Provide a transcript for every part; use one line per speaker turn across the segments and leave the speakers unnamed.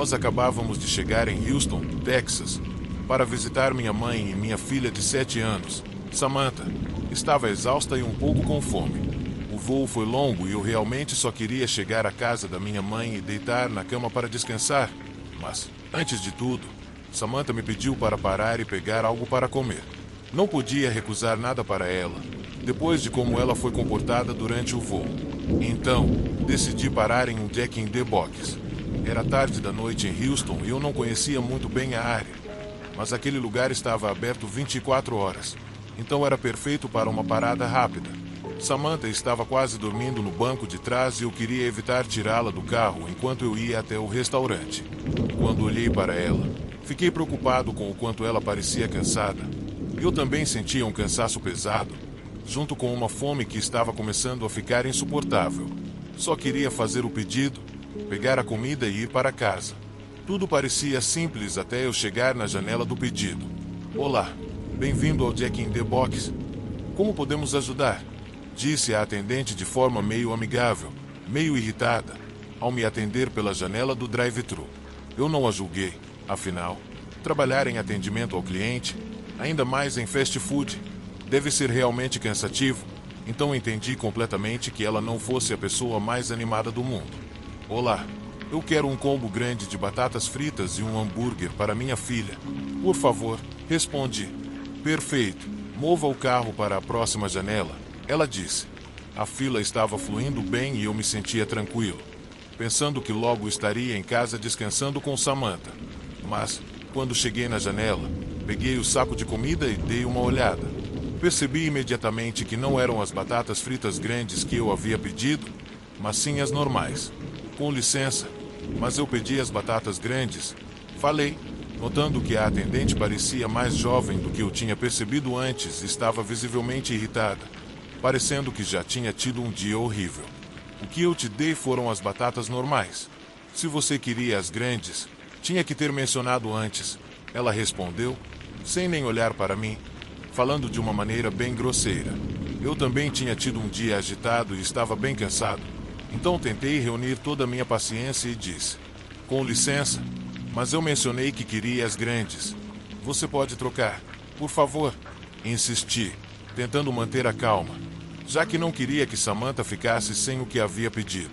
Nós acabávamos de chegar em Houston, Texas, para visitar minha mãe e minha filha de 7 anos, Samantha. Estava exausta e um pouco com fome. O voo foi longo e eu realmente só queria chegar à casa da minha mãe e deitar na cama para descansar. Mas, antes de tudo, Samantha me pediu para parar e pegar algo para comer. Não podia recusar nada para ela, depois de como ela foi comportada durante o voo. Então, decidi parar em um Jack in the Box. Era tarde da noite em Houston e eu não conhecia muito bem a área, mas aquele lugar estava aberto 24 horas, então era perfeito para uma parada rápida. Samantha estava quase dormindo no banco de trás e eu queria evitar tirá-la do carro enquanto eu ia até o restaurante. Quando olhei para ela, fiquei preocupado com o quanto ela parecia cansada. Eu também sentia um cansaço pesado, junto com uma fome que estava começando a ficar insuportável. Só queria fazer o pedido, pegar a comida e ir para casa. Tudo parecia simples até eu chegar na janela do pedido. Olá, bem-vindo ao Jack in the Box. Como podemos ajudar? Disse a atendente de forma meio amigável, meio irritada, ao me atender pela janela do drive-thru. Eu não a julguei, afinal, trabalhar em atendimento ao cliente, ainda mais em fast food, deve ser realmente cansativo, então entendi completamente que ela não fosse a pessoa mais animada do mundo. Olá, eu quero um combo grande de batatas fritas e um hambúrguer para minha filha. Por favor, respondi. Perfeito, mova o carro para a próxima janela, ela disse. A fila estava fluindo bem e eu me sentia tranquilo, pensando que logo estaria em casa descansando com Samantha. Mas, quando cheguei na janela, peguei o saco de comida e dei uma olhada. Percebi imediatamente que não eram as batatas fritas grandes que eu havia pedido, mas sim as normais. Com licença, mas eu pedi as batatas grandes, falei, notando que a atendente parecia mais jovem do que eu tinha percebido antes e estava visivelmente irritada, parecendo que já tinha tido um dia horrível. O que eu te dei foram as batatas normais. Se você queria as grandes, tinha que ter mencionado antes, ela respondeu, sem nem olhar para mim, falando de uma maneira bem grosseira. Eu também tinha tido um dia agitado e estava bem cansado. Então tentei reunir toda a minha paciência e disse, com licença, mas eu mencionei que queria as grandes. Você pode trocar, por favor? Insisti, tentando manter a calma, já que não queria que Samantha ficasse sem o que havia pedido.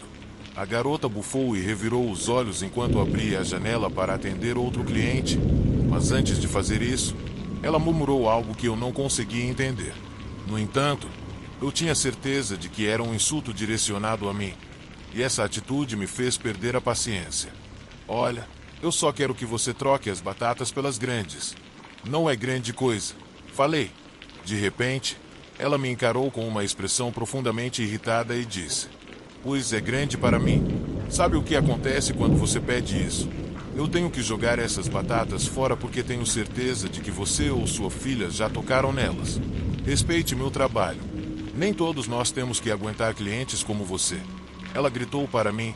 A garota bufou e revirou os olhos enquanto abria a janela para atender outro cliente, mas antes de fazer isso, ela murmurou algo que eu não conseguia entender. No entanto, eu tinha certeza de que era um insulto direcionado a mim. E essa atitude me fez perder a paciência. Olha, eu só quero que você troque as batatas pelas grandes. Não é grande coisa, falei. De repente, ela me encarou com uma expressão profundamente irritada e disse, pois é grande para mim. Sabe o que acontece quando você pede isso? Eu tenho que jogar essas batatas fora porque tenho certeza de que você ou sua filha já tocaram nelas. Respeite meu trabalho. Nem todos nós temos que aguentar clientes como você. Ela gritou para mim,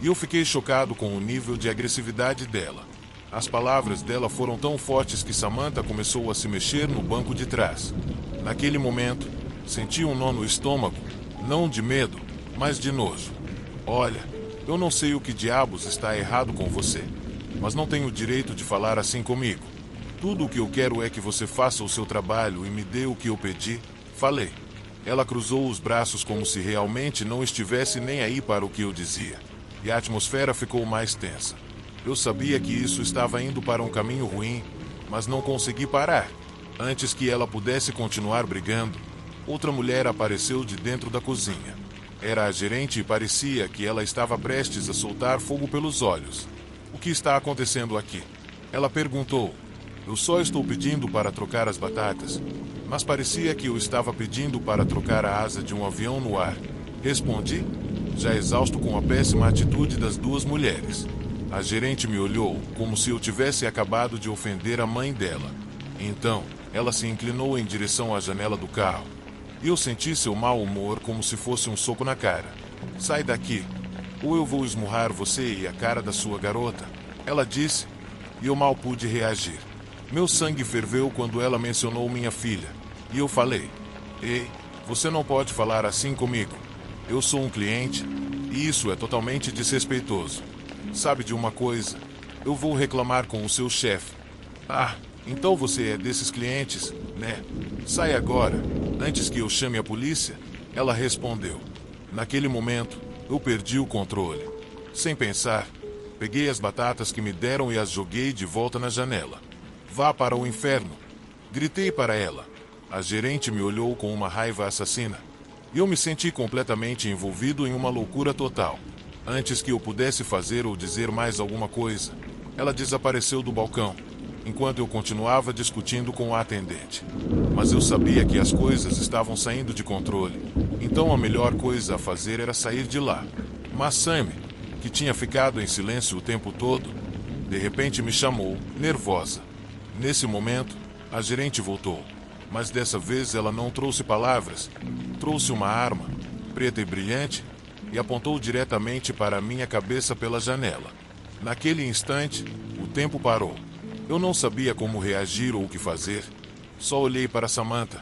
e eu fiquei chocado com o nível de agressividade dela. As palavras dela foram tão fortes que Samantha começou a se mexer no banco de trás. Naquele momento, senti um nó no estômago, não de medo, mas de nojo. Olha, eu não sei o que diabos está errado com você, mas não tenho o direito de falar assim comigo. Tudo o que eu quero é que você faça o seu trabalho e me dê o que eu pedi, falei. Ela cruzou os braços como se realmente não estivesse nem aí para o que eu dizia. E a atmosfera ficou mais tensa. Eu sabia que isso estava indo para um caminho ruim, mas não consegui parar. Antes que ela pudesse continuar brigando, outra mulher apareceu de dentro da cozinha. Era a gerente e parecia que ela estava prestes a soltar fogo pelos olhos. O que está acontecendo aqui? Ela perguntou. Eu só estou pedindo para trocar as batatas, mas parecia que eu estava pedindo para trocar a asa de um avião no ar. Respondi, já exausto com a péssima atitude das duas mulheres. A gerente me olhou como se eu tivesse acabado de ofender a mãe dela. Então, ela se inclinou em direção à janela do carro. E eu senti seu mau humor como se fosse um soco na cara. Sai daqui, ou eu vou esmurrar você e a cara da sua garota, ela disse, e eu mal pude reagir. Meu sangue ferveu quando ela mencionou minha filha, e eu falei, ei, você não pode falar assim comigo. Eu sou um cliente, e isso é totalmente desrespeitoso. Sabe de uma coisa? Eu vou reclamar com o seu chefe. Ah, então você é desses clientes, né? Sai agora, antes que eu chame a polícia, ela respondeu. Naquele momento, eu perdi o controle. Sem pensar, peguei as batatas que me deram e as joguei de volta na janela. Vá para o inferno! Gritei para ela. A gerente me olhou com uma raiva assassina. E eu me senti completamente envolvido em uma loucura total. Antes que eu pudesse fazer ou dizer mais alguma coisa, ela desapareceu do balcão, enquanto eu continuava discutindo com a atendente. Mas eu sabia que as coisas estavam saindo de controle, então a melhor coisa a fazer era sair de lá. Mas Sammy, que tinha ficado em silêncio o tempo todo, de repente me chamou, nervosa. Nesse momento, a gerente voltou, mas dessa vez ela não trouxe palavras, trouxe uma arma, preta e brilhante, e apontou diretamente para a minha cabeça pela janela. Naquele instante, o tempo parou. Eu não sabia como reagir ou o que fazer. Só olhei para Samantha,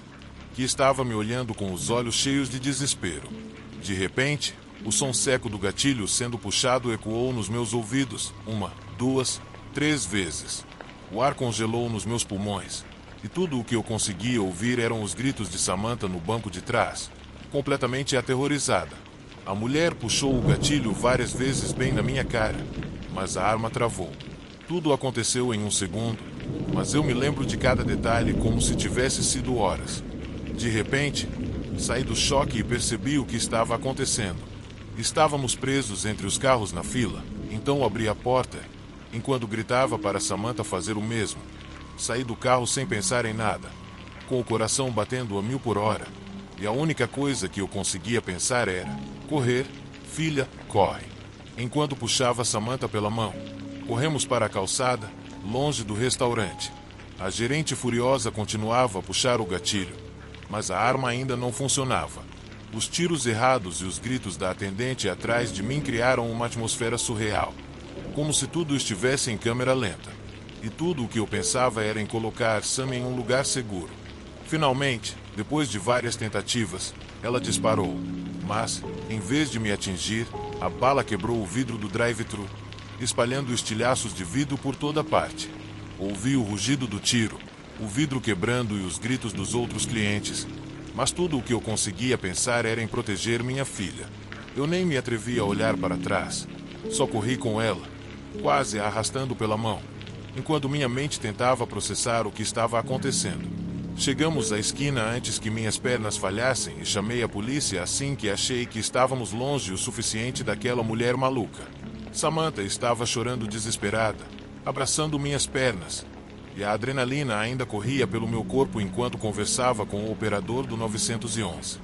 que estava me olhando com os olhos cheios de desespero. De repente, o som seco do gatilho sendo puxado ecoou nos meus ouvidos, 1, 2, 3 vezes. O ar congelou nos meus pulmões, e tudo o que eu conseguia ouvir eram os gritos de Samantha no banco de trás, completamente aterrorizada. A mulher puxou o gatilho várias vezes bem na minha cara, mas a arma travou. Tudo aconteceu em um segundo, mas eu me lembro de cada detalhe como se tivesse sido horas. De repente, saí do choque e percebi o que estava acontecendo. Estávamos presos entre os carros na fila, então abri a porta, enquanto gritava para Samantha fazer o mesmo. Saí do carro sem pensar em nada, com o coração batendo a 1000 por hora, e a única coisa que eu conseguia pensar era: correr, filha, corre. Enquanto puxava Samantha pela mão, corremos para a calçada, longe do restaurante. A gerente furiosa continuava a puxar o gatilho, mas a arma ainda não funcionava. Os tiros errados e os gritos da atendente atrás de mim criaram uma atmosfera surreal, como se tudo estivesse em câmera lenta. E tudo o que eu pensava era em colocar Sam em um lugar seguro. Finalmente, depois de várias tentativas, ela disparou. Mas, em vez de me atingir, a bala quebrou o vidro do drive-thru, espalhando estilhaços de vidro por toda parte. Ouvi o rugido do tiro, o vidro quebrando e os gritos dos outros clientes, mas tudo o que eu conseguia pensar era em proteger minha filha. Eu nem me atrevi a olhar para trás, só corri com ela, quase a arrastando pela mão, enquanto minha mente tentava processar o que estava acontecendo. Chegamos à esquina antes que minhas pernas falhassem e chamei a polícia assim que achei que estávamos longe o suficiente daquela mulher maluca. Samantha estava chorando desesperada, abraçando minhas pernas, e a adrenalina ainda corria pelo meu corpo enquanto conversava com o operador do 911.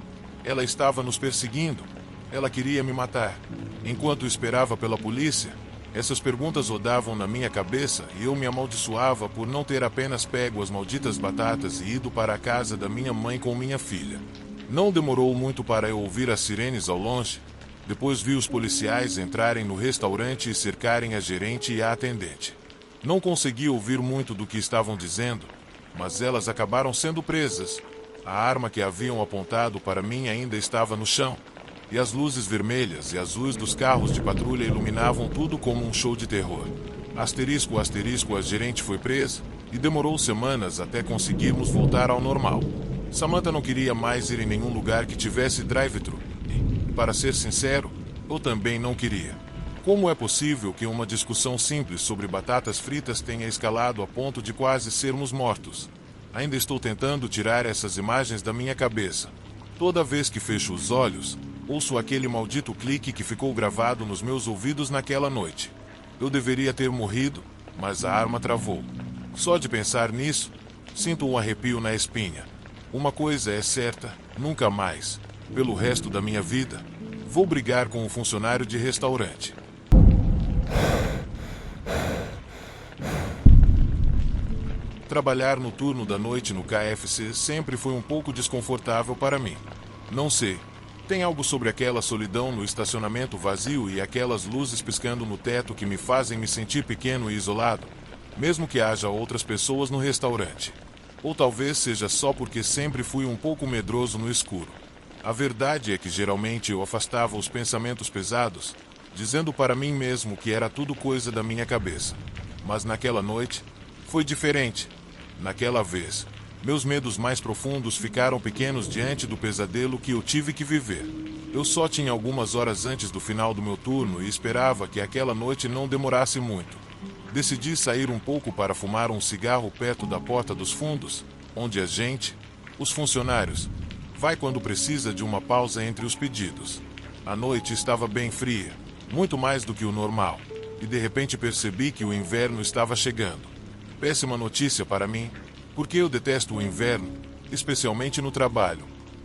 Ela estava nos perseguindo. Ela queria me matar. Enquanto esperava pela polícia, essas perguntas rodavam na minha cabeça e eu me amaldiçoava por não ter apenas pego as malditas batatas e ido para a casa da minha mãe com minha filha. Não demorou muito para eu ouvir as sirenes ao longe. Depois vi os policiais entrarem no restaurante e cercarem a gerente e a atendente. Não consegui ouvir muito do que estavam dizendo, mas elas acabaram sendo presas. A arma que haviam apontado para mim ainda estava no chão. E as luzes vermelhas e azuis dos carros de patrulha iluminavam tudo como um show de terror. Asterisco, asterisco, a gerente foi presa, e demorou semanas até conseguirmos voltar ao normal. Samantha não queria mais ir em nenhum lugar que tivesse drive-thru, e, para ser sincero, eu também não queria. Como é possível que uma discussão simples sobre batatas fritas tenha escalado a ponto de quase sermos mortos? Ainda estou tentando tirar essas imagens da minha cabeça. Toda vez que fecho os olhos, ouço aquele maldito clique que ficou gravado nos meus ouvidos naquela noite. Eu deveria ter morrido, mas a arma travou. Só de pensar nisso, sinto um arrepio na espinha. Uma coisa é certa, nunca mais, pelo resto da minha vida, vou brigar com um funcionário de restaurante. Trabalhar no turno da noite no KFC sempre foi um pouco desconfortável para mim. Não sei. Tem algo sobre aquela solidão no estacionamento vazio e aquelas luzes piscando no teto que me fazem me sentir pequeno e isolado, mesmo que haja outras pessoas no restaurante. Ou talvez seja só porque sempre fui um pouco medroso no escuro. A verdade é que geralmente eu afastava os pensamentos pesados, dizendo para mim mesmo que era tudo coisa da minha cabeça. Mas naquela noite, foi diferente. Naquela vez, meus medos mais profundos ficaram pequenos diante do pesadelo que eu tive que viver. Eu só tinha algumas horas antes do final do meu turno e esperava que aquela noite não demorasse muito. Decidi sair um pouco para fumar um cigarro perto da porta dos fundos, onde a gente, os funcionários, vai quando precisa de uma pausa entre os pedidos. A noite estava bem fria, muito mais do que o normal, e de repente percebi que o inverno estava chegando. Péssima notícia para mim, porque eu detesto o inverno, especialmente no trabalho.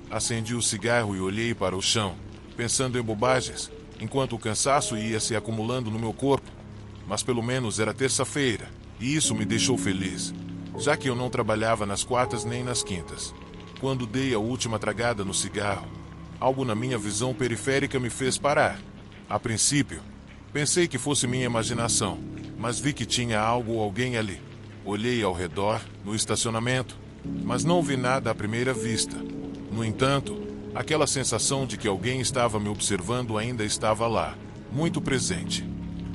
Acendi o cigarro e olhei para o chão, pensando em bobagens, enquanto o cansaço ia se acumulando no meu corpo. Mas pelo menos era terça-feira, e isso me deixou feliz, já que eu não trabalhava nas quartas nem nas quintas. Quando dei a última tragada no cigarro, algo na minha visão periférica me fez parar. A princípio, pensei que fosse minha imaginação, mas vi que tinha algo ou alguém ali. Olhei ao redor, no estacionamento, mas não vi nada à primeira vista. No entanto, aquela sensação de que alguém estava me observando ainda estava lá, muito presente.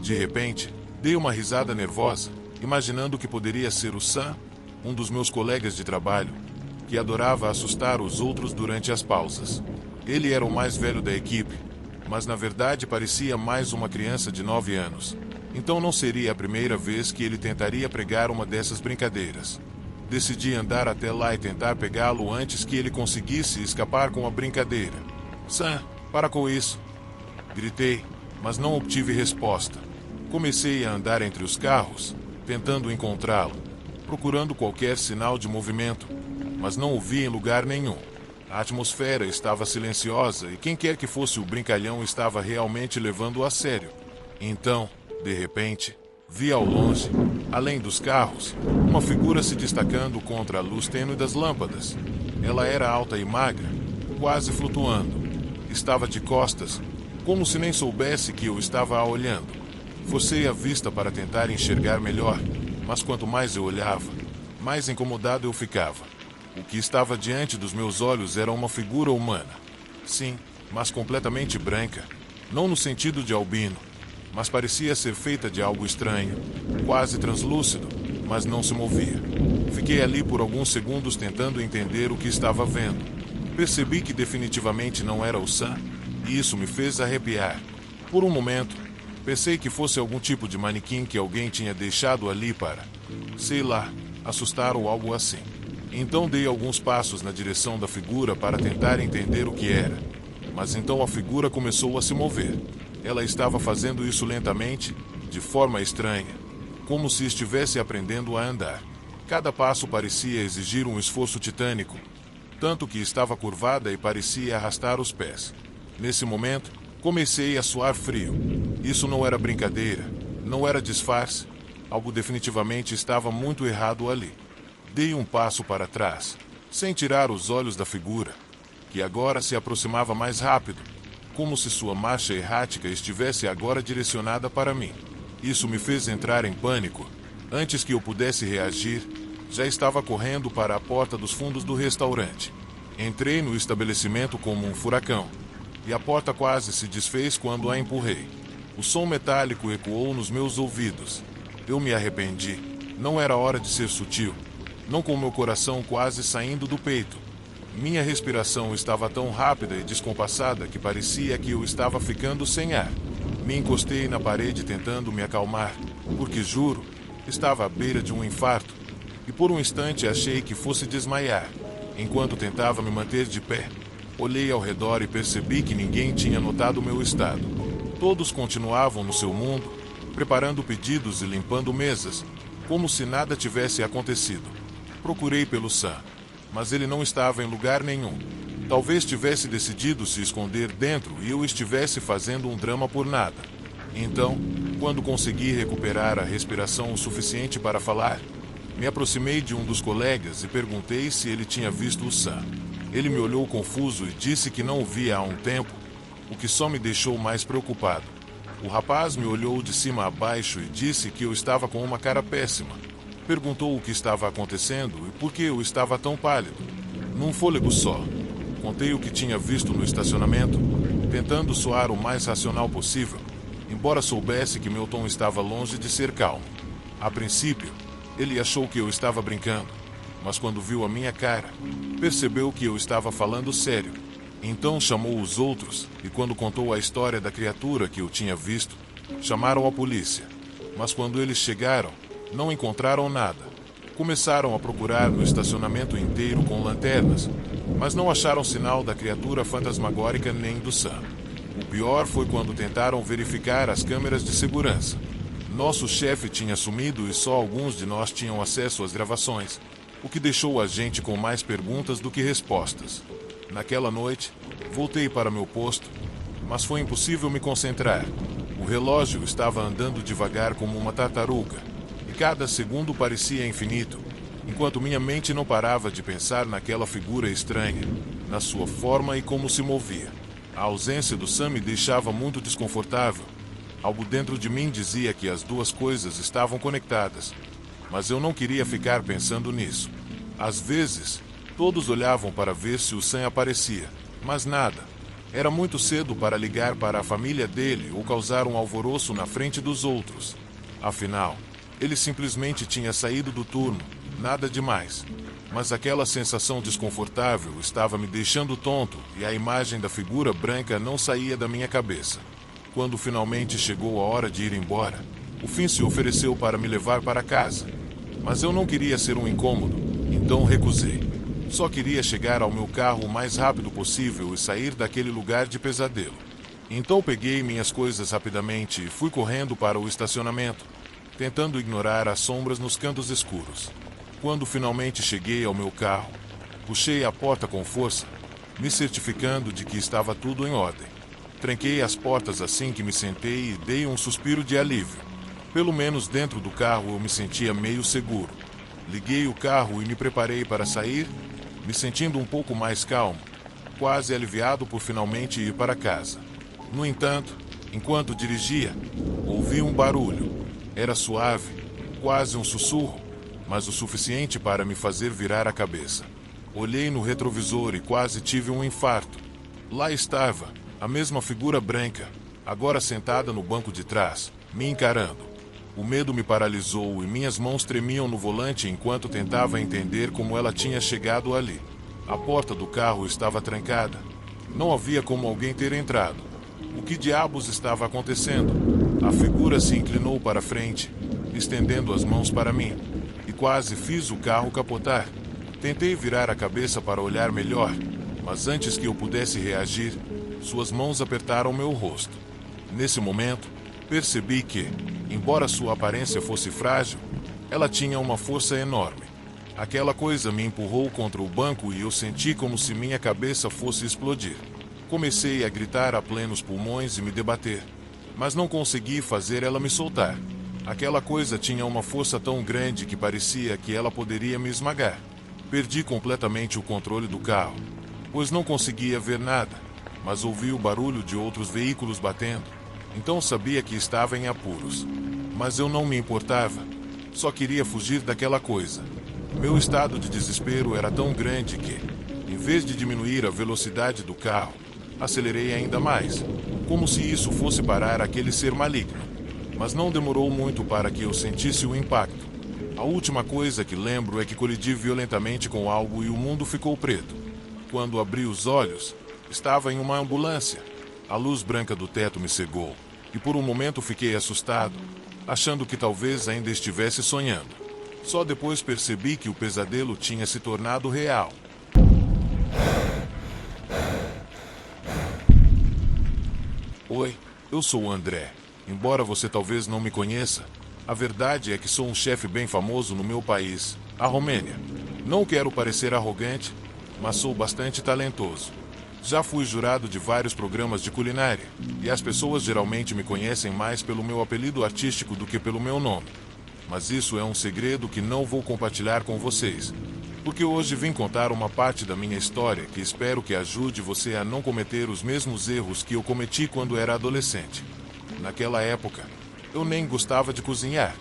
De repente, dei uma risada nervosa, imaginando que poderia ser o Sam, um dos meus colegas de trabalho, que adorava assustar os outros durante as pausas. Ele era o mais velho da equipe, mas na verdade parecia mais uma criança de 9 anos. Então não seria a primeira vez que ele tentaria pregar uma dessas brincadeiras. Decidi andar até lá e tentar pegá-lo antes que ele conseguisse escapar com a brincadeira. Sam, para com isso! Gritei, mas não obtive resposta. Comecei a andar entre os carros, tentando encontrá-lo, procurando qualquer sinal de movimento, mas não o vi em lugar nenhum. A atmosfera estava silenciosa e quem quer que fosse o brincalhão estava realmente levando-o a sério. Então, de repente, vi ao longe, além dos carros, uma figura se destacando contra a luz tênue das lâmpadas. Ela era alta e magra, quase flutuando. Estava de costas, como se nem soubesse que eu estava a olhando. Forcei a vista para tentar enxergar melhor, mas quanto mais eu olhava, mais incomodado eu ficava. O que estava diante dos meus olhos era uma figura humana. Sim, mas completamente branca. Não no sentido de albino, mas parecia ser feita de algo estranho, quase translúcido, mas não se movia. Fiquei ali por alguns segundos tentando entender o que estava vendo. Percebi que definitivamente não era o Sam, e isso me fez arrepiar. Por um momento, pensei que fosse algum tipo de manequim que alguém tinha deixado ali para, sei lá, assustar ou algo assim. Então dei alguns passos na direção da figura para tentar entender o que era. Mas então a figura começou a se mover. Ela estava fazendo isso lentamente, de forma estranha, como se estivesse aprendendo a andar. Cada passo parecia exigir um esforço titânico, tanto que estava curvada e parecia arrastar os pés. Nesse momento, comecei a suar frio. Isso não era brincadeira, não era disfarce. Algo definitivamente estava muito errado ali. Dei um passo para trás, sem tirar os olhos da figura, que agora se aproximava mais rápido, como se sua marcha errática estivesse agora direcionada para mim. Isso me fez entrar em pânico. Antes que eu pudesse reagir, já estava correndo para a porta dos fundos do restaurante. Entrei no estabelecimento como um furacão, e a porta quase se desfez quando a empurrei. O som metálico ecoou nos meus ouvidos. Eu me arrependi. Não era hora de ser sutil. Não com meu coração quase saindo do peito. Minha respiração estava tão rápida e descompassada que parecia que eu estava ficando sem ar. Me encostei na parede tentando me acalmar, porque juro, estava à beira de um infarto, e por um instante achei que fosse desmaiar. Enquanto tentava me manter de pé, olhei ao redor e percebi que ninguém tinha notado meu estado. Todos continuavam no seu mundo, preparando pedidos e limpando mesas, como se nada tivesse acontecido. Procurei pelo Sam, mas ele não estava em lugar nenhum. Talvez tivesse decidido se esconder dentro e eu estivesse fazendo um drama por nada. Então, quando consegui recuperar a respiração o suficiente para falar, me aproximei de um dos colegas e perguntei se ele tinha visto o Sam. Ele me olhou confuso e disse que não o via há um tempo, o que só me deixou mais preocupado. O rapaz me olhou de cima a baixo e disse que eu estava com uma cara péssima. Perguntou o que estava acontecendo e por que eu estava tão pálido. Num fôlego só, contei o que tinha visto no estacionamento, tentando soar o mais racional possível, embora soubesse que meu tom estava longe de ser calmo. A princípio, ele achou que eu estava brincando, mas quando viu a minha cara, percebeu que eu estava falando sério. Então chamou os outros e, quando contou a história da criatura que eu tinha visto, chamaram a polícia. Mas quando eles chegaram, não encontraram nada. Começaram a procurar no estacionamento inteiro com lanternas, mas não acharam sinal da criatura fantasmagórica nem do Sam. O pior foi quando tentaram verificar as câmeras de segurança. Nosso chefe tinha sumido e só alguns de nós tinham acesso às gravações, o que deixou a gente com mais perguntas do que respostas. Naquela noite, voltei para meu posto, mas foi impossível me concentrar. O relógio estava andando devagar como uma tartaruga, e cada segundo parecia infinito, enquanto minha mente não parava de pensar naquela figura estranha, na sua forma e como se movia. A ausência do Sam me deixava muito desconfortável. Algo dentro de mim dizia que as duas coisas estavam conectadas, mas eu não queria ficar pensando nisso. Às vezes, todos olhavam para ver se o Sam aparecia, mas nada. Era muito cedo para ligar para a família dele ou causar um alvoroço na frente dos outros. Afinal, ele simplesmente tinha saído do turno, nada demais. Mas aquela sensação desconfortável estava me deixando tonto e a imagem da figura branca não saía da minha cabeça. Quando finalmente chegou a hora de ir embora, o Finn se ofereceu para me levar para casa. Mas eu não queria ser um incômodo, então recusei. Só queria chegar ao meu carro o mais rápido possível e sair daquele lugar de pesadelo. Então peguei minhas coisas rapidamente e fui correndo para o estacionamento, tentando ignorar as sombras nos cantos escuros. Quando finalmente cheguei ao meu carro, puxei a porta com força, me certificando de que estava tudo em ordem. Tranquei as portas assim que me sentei e dei um suspiro de alívio. Pelo menos dentro do carro eu me sentia meio seguro. Liguei o carro e me preparei para sair, me sentindo um pouco mais calmo, quase aliviado por finalmente ir para casa. No entanto, enquanto dirigia, ouvi um barulho. Era suave, quase um sussurro, mas o suficiente para me fazer virar a cabeça. Olhei no retrovisor e quase tive um infarto. Lá estava, a mesma figura branca, agora sentada no banco de trás, me encarando. O medo me paralisou e minhas mãos tremiam no volante enquanto tentava entender como ela tinha chegado ali. A porta do carro estava trancada. Não havia como alguém ter entrado. O que diabos estava acontecendo? A figura se inclinou para frente, estendendo as mãos para mim, e quase fiz o carro capotar. Tentei virar a cabeça para olhar melhor, mas antes que eu pudesse reagir, suas mãos apertaram meu rosto. Nesse momento, percebi que, embora sua aparência fosse frágil, ela tinha uma força enorme. Aquela coisa me empurrou contra o banco e eu senti como se minha cabeça fosse explodir. Comecei a gritar a plenos pulmões e me debater, mas não consegui fazer ela me soltar. Aquela coisa tinha uma força tão grande que parecia que ela poderia me esmagar. Perdi completamente o controle do carro, pois não conseguia ver nada, mas ouvi o barulho de outros veículos batendo, então sabia que estava em apuros. Mas eu não me importava, só queria fugir daquela coisa. Meu estado de desespero era tão grande que, em vez de diminuir a velocidade do carro, acelerei ainda mais, como se isso fosse parar aquele ser maligno. Mas não demorou muito para que eu sentisse o impacto. A última coisa que lembro é que colidi violentamente com algo e o mundo ficou preto. Quando abri os olhos, estava em uma ambulância. A luz branca do teto me cegou, e por um momento fiquei assustado, achando que talvez ainda estivesse sonhando. Só depois percebi que o pesadelo tinha se tornado real. Oi, eu sou o André. Embora você talvez não me conheça, a verdade é que sou um chefe bem famoso no meu país, a Romênia. Não quero parecer arrogante, mas sou bastante talentoso. Já fui jurado de vários programas de culinária, e as pessoas geralmente me conhecem mais pelo meu apelido artístico do que pelo meu nome. Mas isso é um segredo que não vou compartilhar com vocês, porque hoje vim contar uma parte da minha história que espero que ajude você a não cometer os mesmos erros que eu cometi quando era adolescente. Naquela época, eu nem gostava de cozinhar.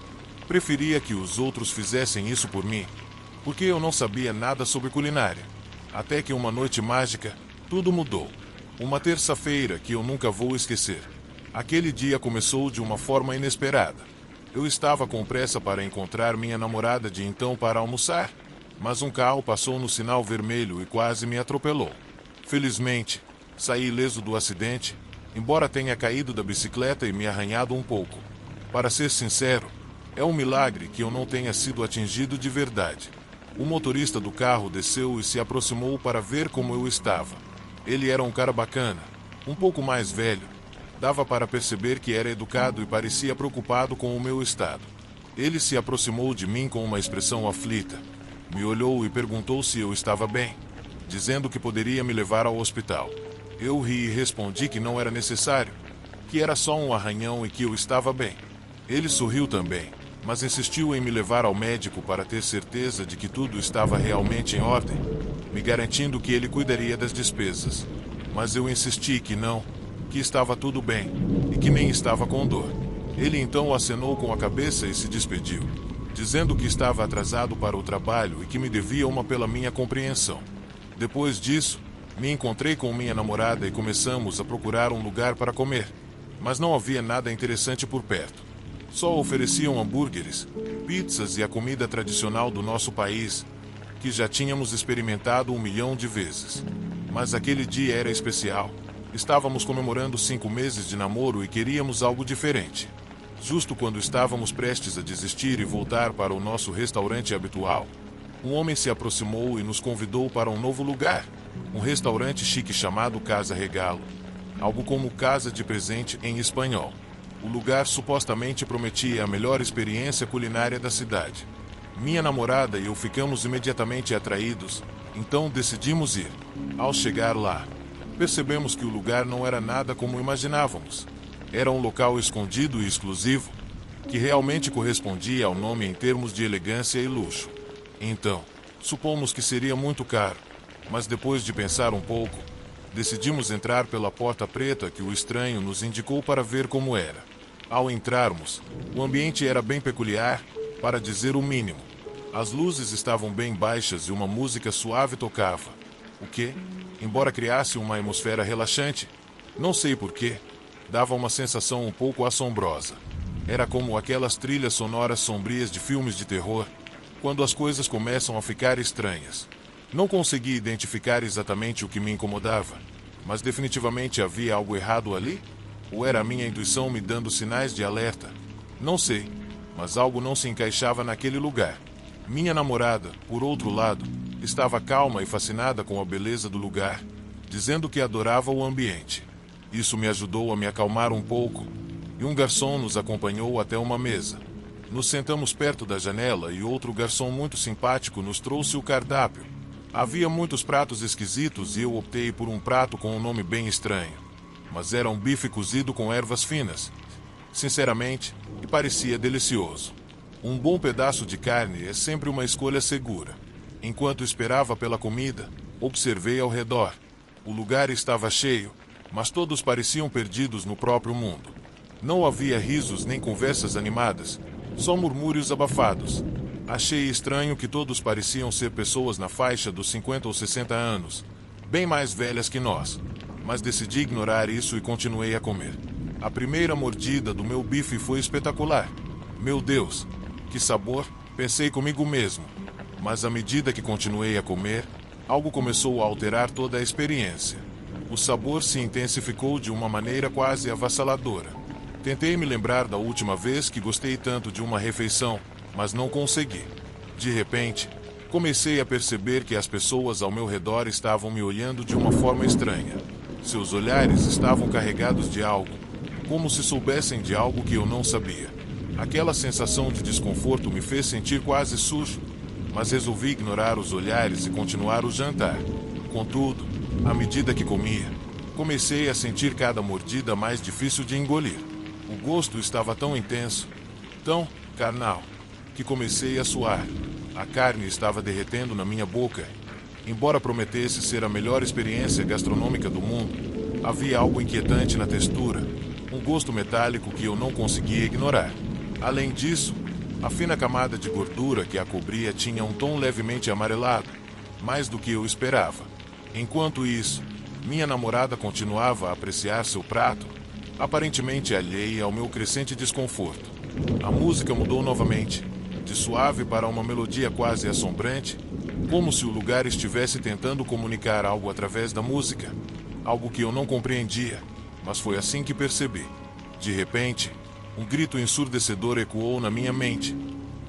Preferia que os outros fizessem isso por mim, porque eu não sabia nada sobre culinária. Até que uma noite mágica, tudo mudou. Uma terça-feira que eu nunca vou esquecer. Aquele dia começou de uma forma inesperada. Eu estava com pressa para encontrar minha namorada de então para almoçar, mas um carro passou no sinal vermelho e quase me atropelou. Felizmente, saí ileso do acidente, embora tenha caído da bicicleta e me arranhado um pouco. Para ser sincero, é um milagre que eu não tenha sido atingido de verdade. O motorista do carro desceu e se aproximou para ver como eu estava. Ele era um cara bacana, um pouco mais velho. Dava para perceber que era educado e parecia preocupado com o meu estado. Ele se aproximou de mim com uma expressão aflita. Me olhou e perguntou se eu estava bem, dizendo que poderia me levar ao hospital. Eu ri e respondi que não era necessário, que era só um arranhão e que eu estava bem. Ele sorriu também, mas insistiu em me levar ao médico para ter certeza de que tudo estava realmente em ordem, me garantindo que ele cuidaria das despesas. Mas eu insisti que não, que estava tudo bem e que nem estava com dor. Ele então acenou com a cabeça e se despediu, dizendo que estava atrasado para o trabalho e que me devia uma pela minha compreensão. Depois disso, me encontrei com minha namorada e começamos a procurar um lugar para comer, mas não havia nada interessante por perto. Só ofereciam hambúrgueres, pizzas e a comida tradicional do nosso país, que já tínhamos experimentado 1 milhão de vezes. Mas aquele dia era especial. Estávamos comemorando 5 meses de namoro e queríamos algo diferente. Justo quando estávamos prestes a desistir e voltar para o nosso restaurante habitual, um homem se aproximou e nos convidou para um novo lugar, um restaurante chique chamado Casa Regalo, algo como casa de presente em espanhol. O lugar supostamente prometia a melhor experiência culinária da cidade. Minha namorada e eu ficamos imediatamente atraídos, então decidimos ir. Ao chegar lá, percebemos que o lugar não era nada como imaginávamos. Era um local escondido e exclusivo, que realmente correspondia ao nome em termos de elegância e luxo. Então, supomos que seria muito caro, mas depois de pensar um pouco, decidimos entrar pela porta preta que o estranho nos indicou para ver como era. Ao entrarmos, o ambiente era bem peculiar, para dizer o mínimo. As luzes estavam bem baixas e uma música suave tocava, o que, embora criasse uma atmosfera relaxante, não sei porquê, dava uma sensação um pouco assombrosa. Era como aquelas trilhas sonoras sombrias de filmes de terror, quando as coisas começam a ficar estranhas. Não consegui identificar exatamente o que me incomodava, mas definitivamente havia algo errado ali? Ou era a minha intuição me dando sinais de alerta? Não sei, mas algo não se encaixava naquele lugar. Minha namorada, por outro lado, estava calma e fascinada com a beleza do lugar, dizendo que adorava o ambiente. Isso me ajudou a me acalmar um pouco, e um garçom nos acompanhou até uma mesa. Nos sentamos perto da janela e outro garçom muito simpático nos trouxe o cardápio. Havia muitos pratos esquisitos e eu optei por um prato com um nome bem estranho. Mas era um bife cozido com ervas finas. Sinceramente, e parecia delicioso. Um bom pedaço de carne é sempre uma escolha segura. Enquanto esperava pela comida, observei ao redor. O lugar estava cheio, mas todos pareciam perdidos no próprio mundo. Não havia risos nem conversas animadas, só murmúrios abafados. Achei estranho que todos pareciam ser pessoas na faixa dos 50 ou 60 anos, bem mais velhas que nós. Mas decidi ignorar isso e continuei a comer. A primeira mordida do meu bife foi espetacular. Meu Deus, que sabor, pensei comigo mesmo. Mas à medida que continuei a comer, algo começou a alterar toda a experiência. O sabor se intensificou de uma maneira quase avassaladora. Tentei me lembrar da última vez que gostei tanto de uma refeição, mas não consegui. De repente, comecei a perceber que as pessoas ao meu redor estavam me olhando de uma forma estranha. Seus olhares estavam carregados de algo, como se soubessem de algo que eu não sabia. Aquela sensação de desconforto me fez sentir quase sujo, mas resolvi ignorar os olhares e continuar o jantar. Contudo, à medida que comia, comecei a sentir cada mordida mais difícil de engolir. O gosto estava tão intenso, tão carnal, que comecei a suar. A carne estava derretendo na minha boca. Embora prometesse ser a melhor experiência gastronômica do mundo, havia algo inquietante na textura, um gosto metálico que eu não conseguia ignorar. Além disso, a fina camada de gordura que a cobria tinha um tom levemente amarelado, mais do que eu esperava. Enquanto isso, minha namorada continuava a apreciar seu prato, aparentemente alheia ao meu crescente desconforto. A música mudou novamente, de suave para uma melodia quase assombrante, como se o lugar estivesse tentando comunicar algo através da música, algo que eu não compreendia, mas foi assim que percebi. De repente, um grito ensurdecedor ecoou na minha mente,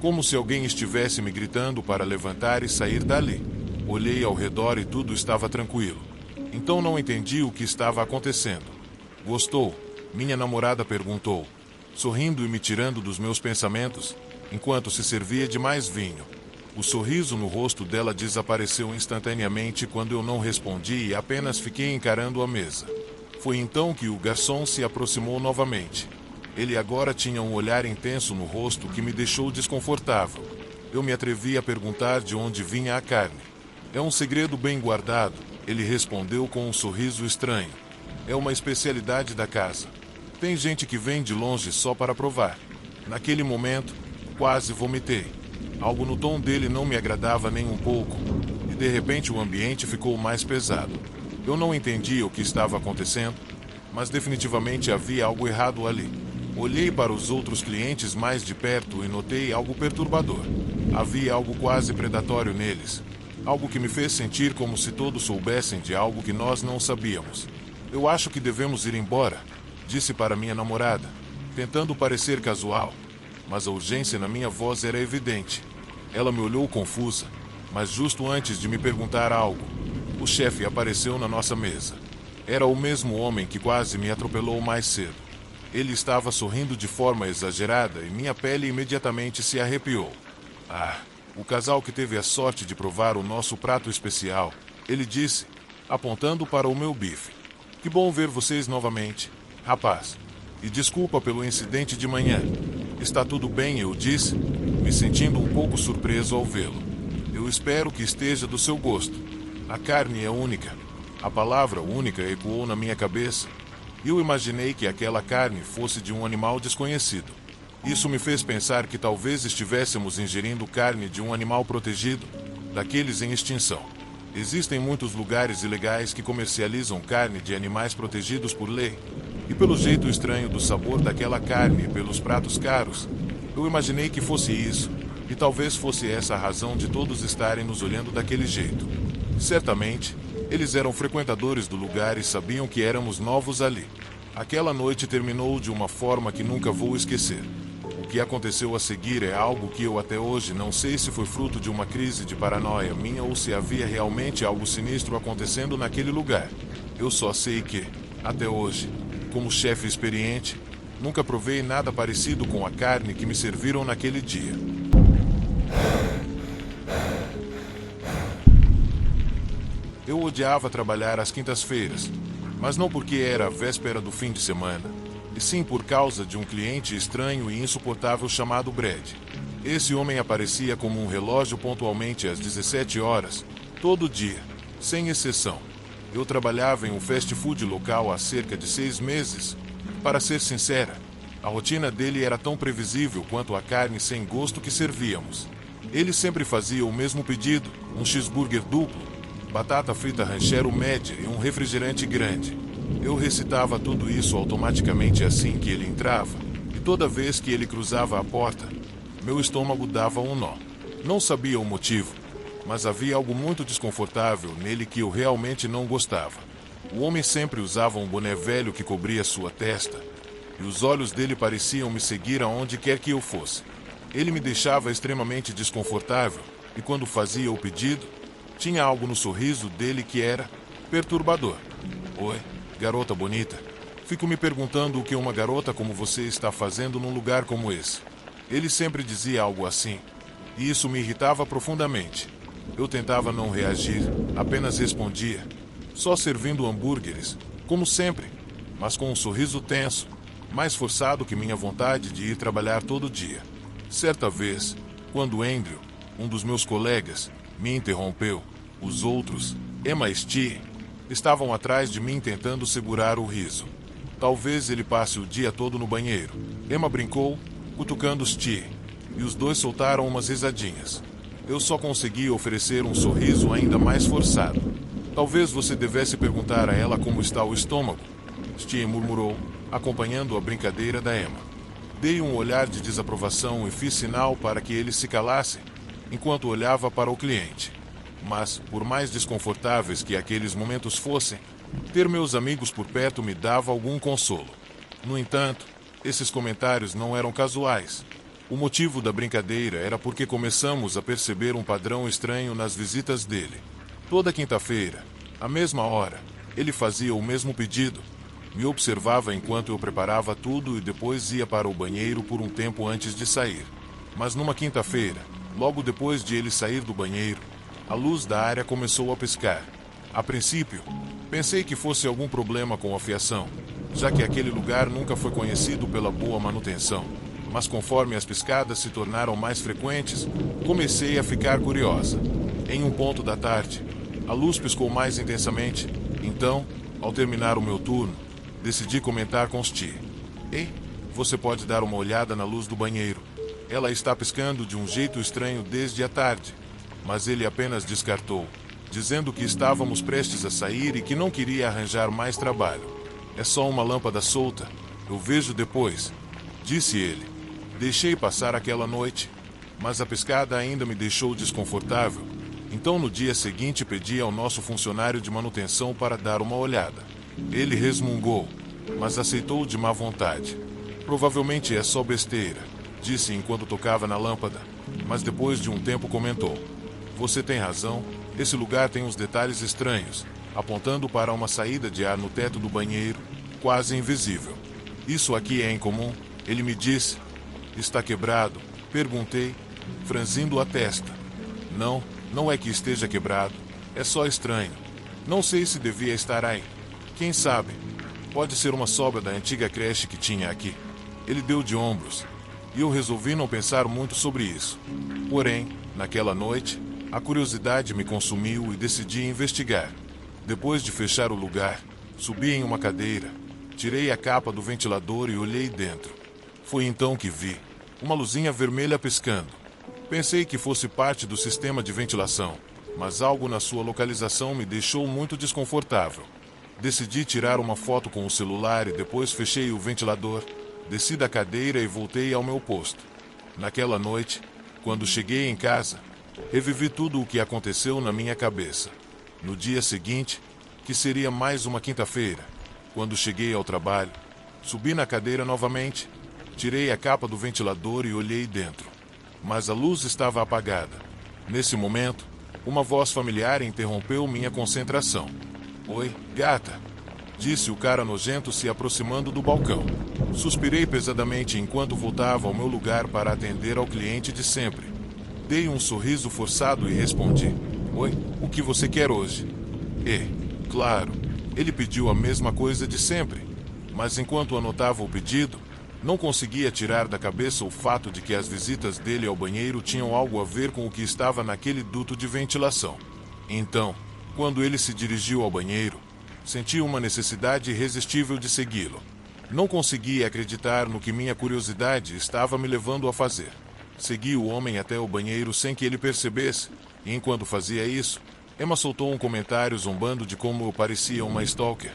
como se alguém estivesse me gritando para levantar e sair dali. Olhei ao redor e tudo estava tranquilo. Então não entendi o que estava acontecendo. Gostou? Minha namorada perguntou, sorrindo e me tirando dos meus pensamentos, enquanto se servia de mais vinho. O sorriso no rosto dela desapareceu instantaneamente quando eu não respondi e apenas fiquei encarando a mesa. Foi então que o garçom se aproximou novamente. Ele agora tinha um olhar intenso no rosto que me deixou desconfortável. Eu me atrevi a perguntar de onde vinha a carne. É um segredo bem guardado, ele respondeu com um sorriso estranho. É uma especialidade da casa. Tem gente que vem de longe só para provar. Naquele momento, quase vomitei. Algo no tom dele não me agradava nem um pouco, e de repente o ambiente ficou mais pesado. Eu não entendia o que estava acontecendo, mas definitivamente havia algo errado ali. Olhei para os outros clientes mais de perto e notei algo perturbador. Havia algo quase predatório neles. Algo que me fez sentir como se todos soubessem de algo que nós não sabíamos. Eu acho que devemos ir embora, disse para minha namorada, tentando parecer casual. Mas a urgência na minha voz era evidente. Ela me olhou confusa, mas justo antes de me perguntar algo, o chefe apareceu na nossa mesa. Era o mesmo homem que quase me atropelou mais cedo. Ele estava sorrindo de forma exagerada e minha pele imediatamente se arrepiou. Ah, o casal que teve a sorte de provar o nosso prato especial, ele disse, apontando para o meu bife. Que bom ver vocês novamente, rapaz. E desculpa pelo incidente de manhã. Está tudo bem, eu disse, me sentindo um pouco surpreso ao vê-lo. Eu espero que esteja do seu gosto. A carne é única. A palavra única ecoou na minha cabeça. Eu imaginei que aquela carne fosse de um animal desconhecido. Isso me fez pensar que talvez estivéssemos ingerindo carne de um animal protegido, daqueles em extinção. Existem muitos lugares ilegais que comercializam carne de animais protegidos por lei. E pelo jeito estranho do sabor daquela carne e pelos pratos caros, eu imaginei que fosse isso, e talvez fosse essa a razão de todos estarem nos olhando daquele jeito. Certamente, eles eram frequentadores do lugar e sabiam que éramos novos ali. Aquela noite terminou de uma forma que nunca vou esquecer. O que aconteceu a seguir é algo que eu até hoje não sei se foi fruto de uma crise de paranoia minha ou se havia realmente algo sinistro acontecendo naquele lugar. Eu só sei que, até hoje, como chefe experiente, nunca provei nada parecido com a carne que me serviram naquele dia. Eu odiava trabalhar às quintas-feiras, mas não porque era a véspera do fim de semana, e sim por causa de um cliente estranho e insuportável chamado Brad. Esse homem aparecia como um relógio pontualmente às 17 horas, todo dia, sem exceção. Eu trabalhava em um fast food local há cerca de 6 meses. Para ser sincera, a rotina dele era tão previsível quanto a carne sem gosto que servíamos. Ele sempre fazia o mesmo pedido, um cheeseburger duplo, batata frita ranchero média e um refrigerante grande. Eu recitava tudo isso automaticamente assim que ele entrava, e toda vez que ele cruzava a porta, meu estômago dava um nó. Não sabia o motivo, mas havia algo muito desconfortável nele que eu realmente não gostava. O homem sempre usava um boné velho que cobria sua testa, e os olhos dele pareciam me seguir aonde quer que eu fosse. Ele me deixava extremamente desconfortável, e quando fazia o pedido, tinha algo no sorriso dele que era perturbador. Oi, garota bonita. Fico me perguntando o que uma garota como você está fazendo num lugar como esse. Ele sempre dizia algo assim, e isso me irritava profundamente. Eu tentava não reagir, apenas respondia, só servindo hambúrgueres, como sempre, mas com um sorriso tenso, mais forçado que minha vontade de ir trabalhar todo dia. Certa vez, quando Andrew, um dos meus colegas, me interrompeu, os outros, Emma e Steve, estavam atrás de mim tentando segurar o riso. Talvez ele passe o dia todo no banheiro. Emma brincou, cutucando Steve, e os dois soltaram umas risadinhas. Eu só consegui oferecer um sorriso ainda mais forçado. Talvez você devesse perguntar a ela como está o estômago, Steve murmurou, acompanhando a brincadeira da Emma. Dei um olhar de desaprovação e fiz sinal para que eles se calassem, enquanto olhava para o cliente. Mas, por mais desconfortáveis que aqueles momentos fossem, ter meus amigos por perto me dava algum consolo. No entanto, esses comentários não eram casuais. O motivo da brincadeira era porque começamos a perceber um padrão estranho nas visitas dele. Toda quinta-feira, à mesma hora, ele fazia o mesmo pedido. Me observava enquanto eu preparava tudo e depois ia para o banheiro por um tempo antes de sair. Mas numa quinta-feira, logo depois de ele sair do banheiro, a luz da área começou a piscar. A princípio, pensei que fosse algum problema com a fiação, já que aquele lugar nunca foi conhecido pela boa manutenção. Mas conforme as piscadas se tornaram mais frequentes, comecei a ficar curiosa. Em um ponto da tarde, a luz piscou mais intensamente. Então, ao terminar o meu turno, decidi comentar com Steve. Ei, você pode dar uma olhada na luz do banheiro. Ela está piscando de um jeito estranho desde a tarde. Mas ele apenas descartou, dizendo que estávamos prestes a sair e que não queria arranjar mais trabalho. É só uma lâmpada solta. Eu vejo depois, disse ele. Deixei passar aquela noite, mas a piscada ainda me deixou desconfortável. Então no dia seguinte pedi ao nosso funcionário de manutenção para dar uma olhada. Ele resmungou, mas aceitou de má vontade. Provavelmente é só besteira, disse enquanto tocava na lâmpada, mas depois de um tempo comentou. Você tem razão, esse lugar tem uns detalhes estranhos, apontando para uma saída de ar no teto do banheiro, quase invisível. Isso aqui é incomum, ele me disse. Está quebrado? Perguntei, franzindo a testa. Não, não é que esteja quebrado, é só estranho. Não sei se devia estar aí. Quem sabe? Pode ser uma sobra da antiga creche que tinha aqui. Ele deu de ombros, e eu resolvi não pensar muito sobre isso. Porém, naquela noite, a curiosidade me consumiu e decidi investigar. Depois de fechar o lugar, subi em uma cadeira, tirei a capa do ventilador e olhei dentro. Foi então que vi uma luzinha vermelha piscando. Pensei que fosse parte do sistema de ventilação, mas algo na sua localização me deixou muito desconfortável. Decidi tirar uma foto com o celular e depois fechei o ventilador, desci da cadeira e voltei ao meu posto. Naquela noite, quando cheguei em casa, revivi tudo o que aconteceu na minha cabeça. No dia seguinte, que seria mais uma quinta-feira, quando cheguei ao trabalho, subi na cadeira novamente, tirei a capa do ventilador e olhei dentro. Mas a luz estava apagada. Nesse momento, uma voz familiar interrompeu minha concentração. Oi, gata, disse o cara nojento se aproximando do balcão. Suspirei pesadamente enquanto voltava ao meu lugar para atender ao cliente de sempre. Dei um sorriso forçado e respondi. Oi, o que você quer hoje? Claro, ele pediu a mesma coisa de sempre, mas enquanto anotava o pedido, não conseguia tirar da cabeça o fato de que as visitas dele ao banheiro tinham algo a ver com o que estava naquele duto de ventilação. Então, quando ele se dirigiu ao banheiro, senti uma necessidade irresistível de segui-lo. Não conseguia acreditar no que minha curiosidade estava me levando a fazer. Segui o homem até o banheiro sem que ele percebesse, e enquanto fazia isso, Emma soltou um comentário zombando de como eu parecia uma stalker.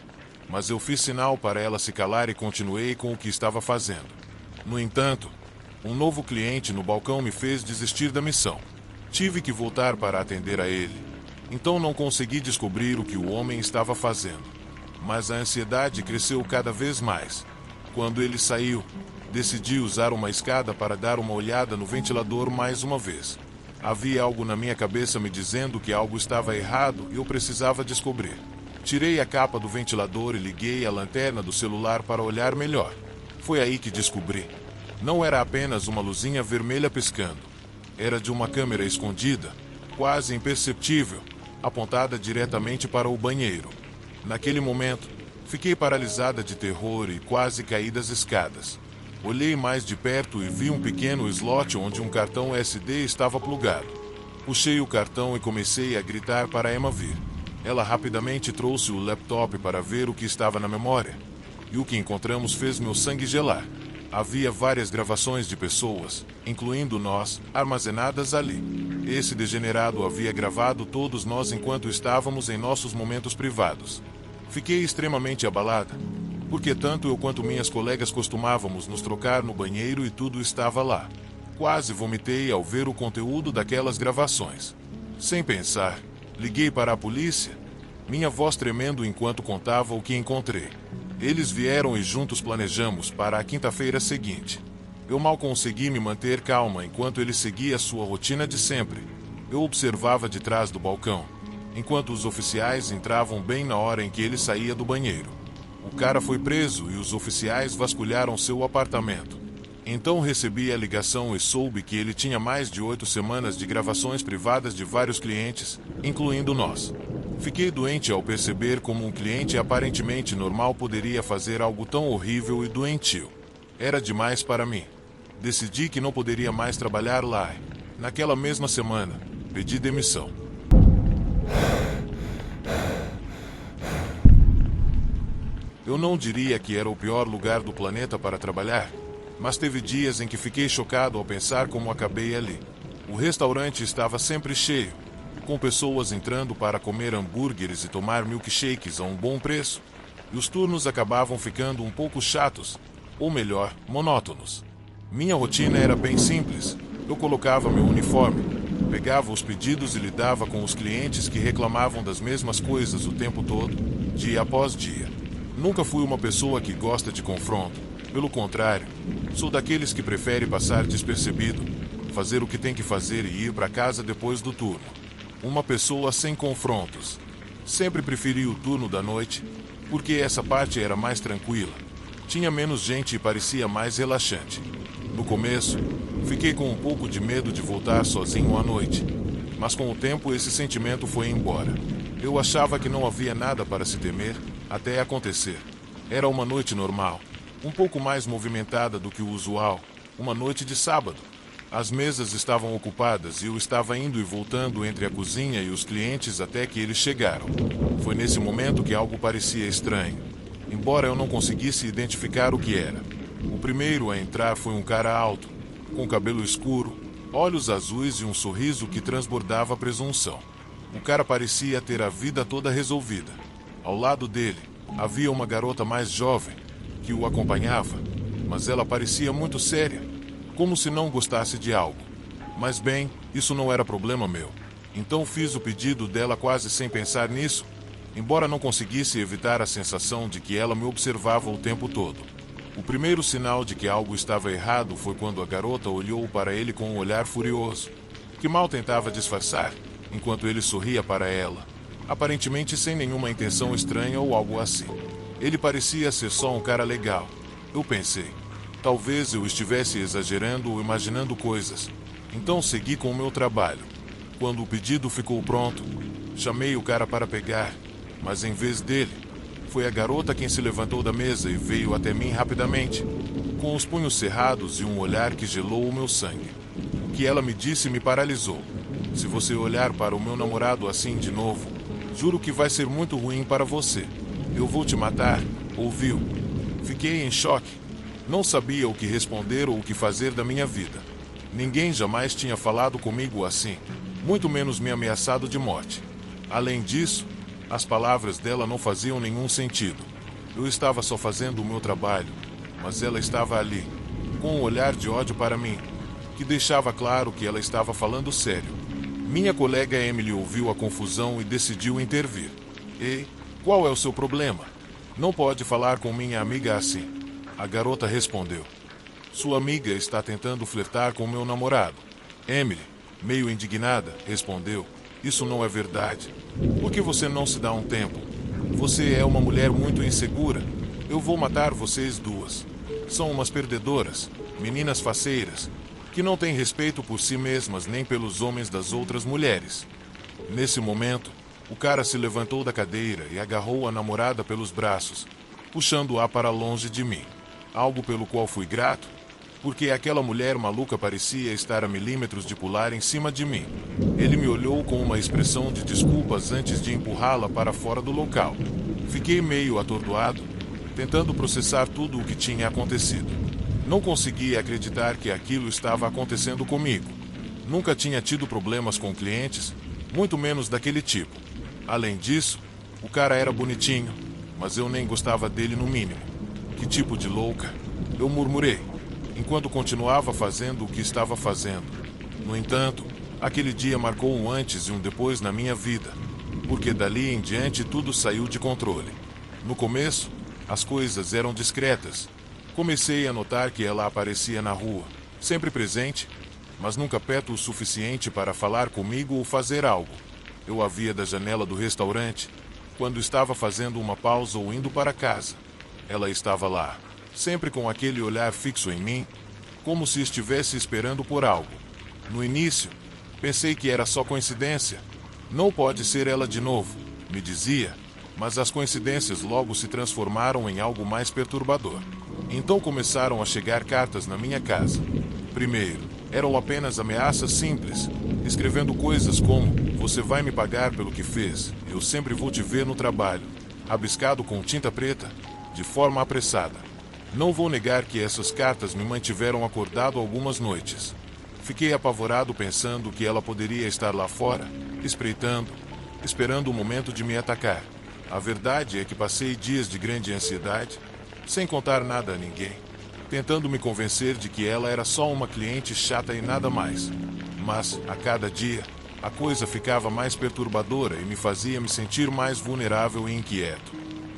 Mas eu fiz sinal para ela se calar e continuei com o que estava fazendo. No entanto, um novo cliente no balcão me fez desistir da missão. Tive que voltar para atender a ele. Então não consegui descobrir o que o homem estava fazendo. Mas a ansiedade cresceu cada vez mais. Quando ele saiu, decidi usar uma escada para dar uma olhada no ventilador mais uma vez. Havia algo na minha cabeça me dizendo que algo estava errado e eu precisava descobrir. Tirei a capa do ventilador e liguei a lanterna do celular para olhar melhor. Foi aí que descobri. Não era apenas uma luzinha vermelha piscando. Era de uma câmera escondida, quase imperceptível, apontada diretamente para o banheiro. Naquele momento, fiquei paralisada de terror e quase caí das escadas. Olhei mais de perto e vi um pequeno slot onde um cartão SD estava plugado. Puxei o cartão e comecei a gritar para Emma vir. Ela rapidamente trouxe o laptop para ver o que estava na memória. E o que encontramos fez meu sangue gelar. Havia várias gravações de pessoas, incluindo nós, armazenadas ali. Esse degenerado havia gravado todos nós enquanto estávamos em nossos momentos privados. Fiquei extremamente abalada. porque tanto eu quanto minhas colegas costumávamos nos trocar no banheiro e tudo estava lá. Quase vomitei ao ver o conteúdo daquelas gravações. Sem pensar, liguei para a polícia, minha voz tremendo enquanto contava o que encontrei. Eles vieram e juntos planejamos para a quinta-feira seguinte. Eu mal consegui me manter calma enquanto ele seguia sua rotina de sempre. Eu observava de trás do balcão, enquanto os oficiais entravam bem na hora em que ele saía do banheiro. O cara foi preso e os oficiais vasculharam seu apartamento. Então recebi a ligação e soube que ele tinha mais de 8 semanas de gravações privadas de vários clientes, incluindo nós. Fiquei doente ao perceber como um cliente aparentemente normal poderia fazer algo tão horrível e doentio. Era demais para mim. Decidi que não poderia mais trabalhar lá. Naquela mesma semana, pedi demissão. Eu não diria que era o pior lugar do planeta para trabalhar, mas teve dias em que fiquei chocado ao pensar como acabei ali. O restaurante estava sempre cheio, com pessoas entrando para comer hambúrgueres e tomar milkshakes a um bom preço, e os turnos acabavam ficando um pouco chatos, ou melhor, monótonos. Minha rotina era bem simples. Eu colocava meu uniforme, pegava os pedidos e lidava com os clientes que reclamavam das mesmas coisas o tempo todo, dia após dia. Nunca fui uma pessoa que gosta de confronto. Pelo contrário, sou daqueles que prefere passar despercebido, fazer o que tem que fazer e ir para casa depois do turno. Uma pessoa sem confrontos. Sempre preferi o turno da noite, porque essa parte era mais tranquila. Tinha menos gente e parecia mais relaxante. No começo, fiquei com um pouco de medo de voltar sozinho à noite, mas com o tempo esse sentimento foi embora. Eu achava que não havia nada para se temer, até acontecer. Era uma noite normal, um pouco mais movimentada do que o usual, uma noite de sábado. As mesas estavam ocupadas e eu estava indo e voltando entre a cozinha e os clientes até que eles chegaram. Foi nesse momento que algo parecia estranho, embora eu não conseguisse identificar o que era. O primeiro a entrar foi um cara alto, com cabelo escuro, olhos azuis e um sorriso que transbordava presunção. O cara parecia ter a vida toda resolvida. Ao lado dele, havia uma garota mais jovem, que o acompanhava, mas ela parecia muito séria, como se não gostasse de algo. Mas bem, isso não era problema meu. Então fiz o pedido dela quase sem pensar nisso, embora não conseguisse evitar a sensação de que ela me observava o tempo todo. O primeiro sinal de que algo estava errado foi quando a garota olhou para ele com um olhar furioso, que mal tentava disfarçar, enquanto ele sorria para ela, aparentemente sem nenhuma intenção estranha ou algo assim. Ele parecia ser só um cara legal. Eu pensei, talvez eu estivesse exagerando ou imaginando coisas. Então segui com o meu trabalho. Quando o pedido ficou pronto, chamei o cara para pegar, mas em vez dele, foi a garota quem se levantou da mesa e veio até mim rapidamente, com os punhos cerrados e um olhar que gelou o meu sangue. O que ela me disse me paralisou. Se você olhar para o meu namorado assim de novo, juro que vai ser muito ruim para você. Eu vou te matar, ouviu? Fiquei em choque. Não sabia o que responder ou o que fazer da minha vida. Ninguém jamais tinha falado comigo assim, muito menos me ameaçado de morte. Além disso, as palavras dela não faziam nenhum sentido. Eu estava só fazendo o meu trabalho, mas ela estava ali, com um olhar de ódio para mim, que deixava claro que ela estava falando sério. Minha colega Emily ouviu a confusão e decidiu intervir. Ei, qual é o seu problema? Não pode falar com minha amiga assim. A garota respondeu. Sua amiga está tentando flertar com meu namorado. Emily, meio indignada, respondeu. Isso não é verdade. Por que você não se dá um tempo? Você é uma mulher muito insegura. Eu vou matar vocês duas. São umas perdedoras, meninas faceiras, que não têm respeito por si mesmas nem pelos homens das outras mulheres. Nesse momento, o cara se levantou da cadeira e agarrou a namorada pelos braços, puxando-a para longe de mim. Algo pelo qual fui grato, porque aquela mulher maluca parecia estar a milímetros de pular em cima de mim. Ele me olhou com uma expressão de desculpas antes de empurrá-la para fora do local. Fiquei meio atordoado, tentando processar tudo o que tinha acontecido. Não conseguia acreditar que aquilo estava acontecendo comigo. Nunca tinha tido problemas com clientes, muito menos daquele tipo. Além disso, o cara era bonitinho, mas eu nem gostava dele no mínimo. Que tipo de louca? Eu murmurei, enquanto continuava fazendo o que estava fazendo. No entanto, aquele dia marcou um antes e um depois na minha vida, porque dali em diante tudo saiu de controle. No começo, as coisas eram discretas. Comecei a notar que ela aparecia na rua, sempre presente, mas nunca perto o suficiente para falar comigo ou fazer algo. Eu a via da janela do restaurante, quando estava fazendo uma pausa ou indo para casa. Ela estava lá, sempre com aquele olhar fixo em mim, como se estivesse esperando por algo. No início, pensei que era só coincidência. Não pode ser ela de novo, me dizia, mas as coincidências logo se transformaram em algo mais perturbador. Então começaram a chegar cartas na minha casa. Primeiro, eram apenas ameaças simples, escrevendo coisas como: "Você vai me pagar pelo que fez, eu sempre vou te ver no trabalho", rabiscado com tinta preta, de forma apressada. Não vou negar que essas cartas me mantiveram acordado algumas noites. Fiquei apavorado pensando que ela poderia estar lá fora, espreitando, esperando o momento de me atacar. A verdade é que passei dias de grande ansiedade, sem contar nada a ninguém, tentando me convencer de que ela era só uma cliente chata e nada mais. Mas, a cada dia, a coisa ficava mais perturbadora e me fazia me sentir mais vulnerável e inquieto.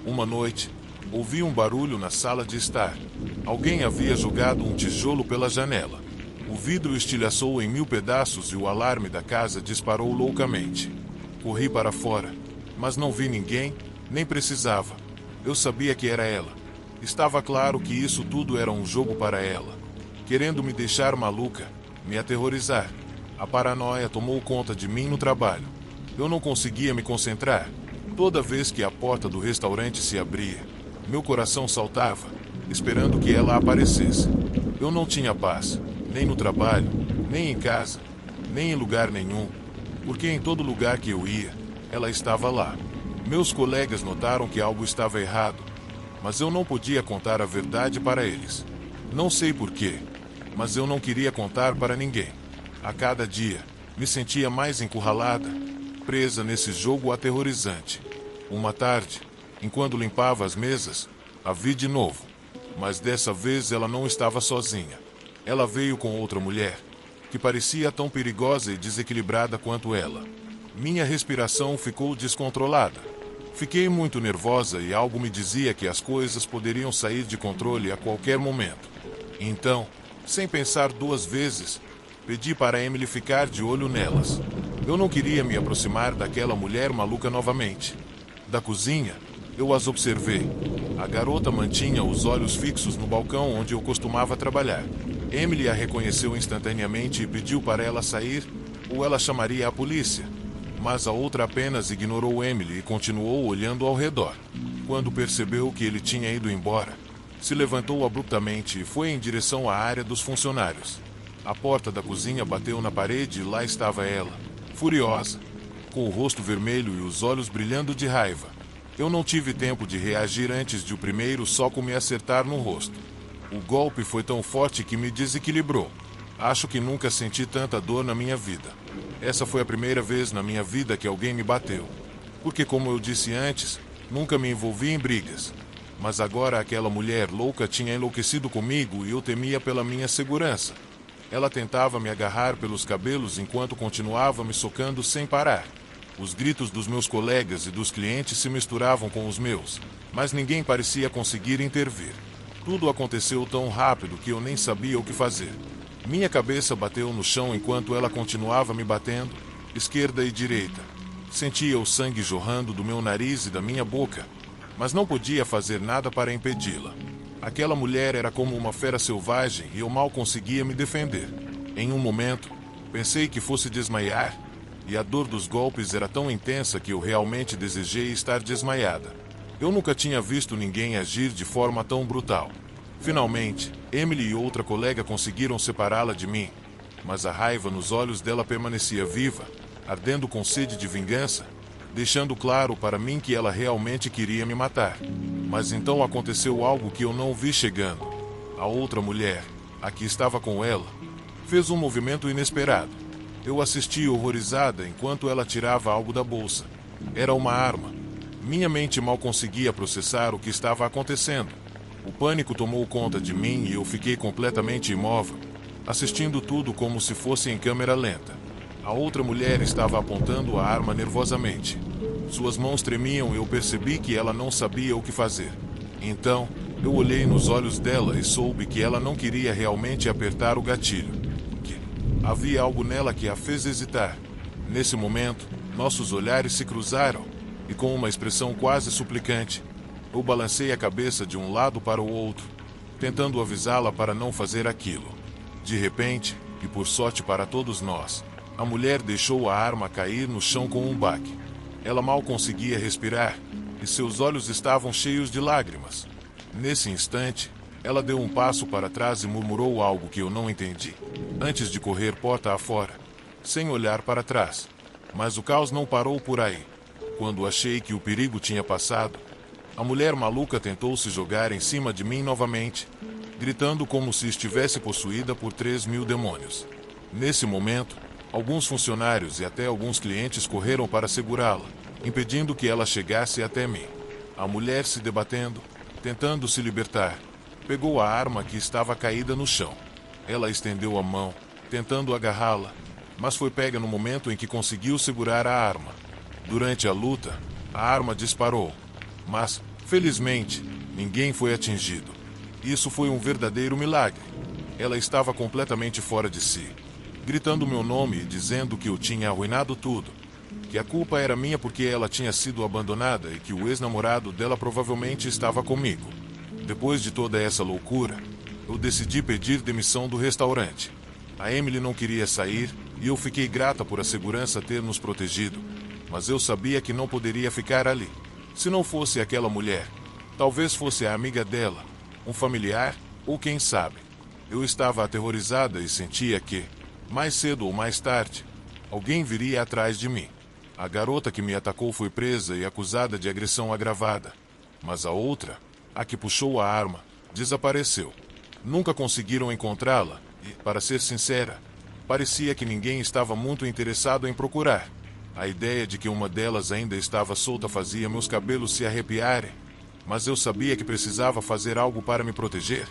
Uma noite, ouvi um barulho na sala de estar. Alguém havia jogado um tijolo pela janela. O vidro estilhaçou em 1000 pedaços e o alarme da casa disparou loucamente. Corri para fora, mas não vi ninguém, nem precisava. Eu sabia que era ela. Estava claro que isso tudo era um jogo para ela, querendo me deixar maluca, me aterrorizar. A paranoia tomou conta de mim no trabalho. Eu não conseguia me concentrar. Toda vez que a porta do restaurante se abria, meu coração saltava, esperando que ela aparecesse. Eu não tinha paz, nem no trabalho, nem em casa, nem em lugar nenhum, porque em todo lugar que eu ia, ela estava lá. Meus colegas notaram que algo estava errado, mas eu não podia contar a verdade para eles. Não sei porquê, mas eu não queria contar para ninguém. A cada dia, me sentia mais encurralada, presa nesse jogo aterrorizante. Uma tarde, enquanto limpava as mesas, a vi de novo. Mas dessa vez ela não estava sozinha. Ela veio com outra mulher, que parecia tão perigosa e desequilibrada quanto ela. Minha respiração ficou descontrolada. Fiquei muito nervosa e algo me dizia que as coisas poderiam sair de controle a qualquer momento. Então, sem pensar duas vezes, pedi para Emily ficar de olho nelas. Eu não queria me aproximar daquela mulher maluca novamente. Da cozinha, eu as observei. A garota mantinha os olhos fixos no balcão onde eu costumava trabalhar. Emily a reconheceu instantaneamente e pediu para ela sair, ou ela chamaria a polícia. Mas a outra apenas ignorou Emily e continuou olhando ao redor. Quando percebeu que ele tinha ido embora, se levantou abruptamente e foi em direção à área dos funcionários. A porta da cozinha bateu na parede e lá estava ela, furiosa, com o rosto vermelho e os olhos brilhando de raiva. Eu não tive tempo de reagir antes de o primeiro soco me acertar no rosto. O golpe foi tão forte que me desequilibrou. Acho que nunca senti tanta dor na minha vida. Essa foi a primeira vez na minha vida que alguém me bateu. Porque, como eu disse antes, nunca me envolvi em brigas. Mas agora aquela mulher louca tinha enlouquecido comigo e eu temia pela minha segurança. Ela tentava me agarrar pelos cabelos enquanto continuava me socando sem parar. Os gritos dos meus colegas e dos clientes se misturavam com os meus, mas ninguém parecia conseguir intervir. Tudo aconteceu tão rápido que eu nem sabia o que fazer. Minha cabeça bateu no chão enquanto ela continuava me batendo, esquerda e direita. Sentia o sangue jorrando do meu nariz e da minha boca, mas não podia fazer nada para impedi-la. Aquela mulher era como uma fera selvagem e eu mal conseguia me defender. Em um momento, pensei que fosse desmaiar, e a dor dos golpes era tão intensa que eu realmente desejei estar desmaiada. Eu nunca tinha visto ninguém agir de forma tão brutal. Finalmente, Emily e outra colega conseguiram separá-la de mim, mas a raiva nos olhos dela permanecia viva, ardendo com sede de vingança, deixando claro para mim que ela realmente queria me matar. Mas então aconteceu algo que eu não vi chegando. A outra mulher, a que estava com ela, fez um movimento inesperado. Eu assisti horrorizada enquanto ela tirava algo da bolsa. Era uma arma. Minha mente mal conseguia processar o que estava acontecendo. O pânico tomou conta de mim e eu fiquei completamente imóvel, assistindo tudo como se fosse em câmera lenta. A outra mulher estava apontando a arma nervosamente. Suas mãos tremiam e eu percebi que ela não sabia o que fazer. Então, eu olhei nos olhos dela e soube que ela não queria realmente apertar o gatilho. Que havia algo nela que a fez hesitar. Nesse momento, nossos olhares se cruzaram e, com uma expressão quase suplicante, eu balancei a cabeça de um lado para o outro, tentando avisá-la para não fazer aquilo. De repente, e por sorte para todos nós, a mulher deixou a arma cair no chão com um baque. Ela mal conseguia respirar e seus olhos estavam cheios de lágrimas. Nesse instante, ela deu um passo para trás e murmurou algo que eu não entendi, antes de correr porta afora, sem olhar para trás. Mas o caos não parou por aí. Quando achei que o perigo tinha passado, a mulher maluca tentou se jogar em cima de mim novamente, gritando como se estivesse possuída por 3.000 demônios. Nesse momento, alguns funcionários e até alguns clientes correram para segurá-la, impedindo que ela chegasse até mim. A mulher, se debatendo, tentando se libertar, pegou a arma que estava caída no chão. Ela estendeu a mão, tentando agarrá-la, mas foi pega no momento em que conseguiu segurar a arma. Durante a luta, a arma disparou, mas, felizmente, ninguém foi atingido. Isso foi um verdadeiro milagre. Ela estava completamente fora de si, gritando meu nome e dizendo que eu tinha arruinado tudo, que a culpa era minha porque ela tinha sido abandonada e que o ex-namorado dela provavelmente estava comigo. Depois de toda essa loucura, eu decidi pedir demissão do restaurante. A Emily não queria sair e eu fiquei grata por a segurança ter nos protegido, mas eu sabia que não poderia ficar ali. Se não fosse aquela mulher, talvez fosse a amiga dela, um familiar ou quem sabe. Eu estava aterrorizada e sentia que, mais cedo ou mais tarde, alguém viria atrás de mim. A garota que me atacou foi presa e acusada de agressão agravada, mas a outra, a que puxou a arma, desapareceu. Nunca conseguiram encontrá-la e, para ser sincera, parecia que ninguém estava muito interessado em procurar. A ideia de que uma delas ainda estava solta fazia meus cabelos se arrepiarem, mas eu sabia que precisava fazer algo para me proteger.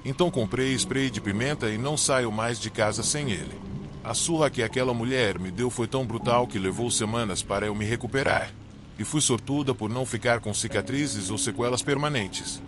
Então comprei spray de pimenta e não saio mais de casa sem ele. A surra que aquela mulher me deu foi tão brutal que levou semanas para eu me recuperar. E fui sortuda por não ficar com cicatrizes ou sequelas permanentes.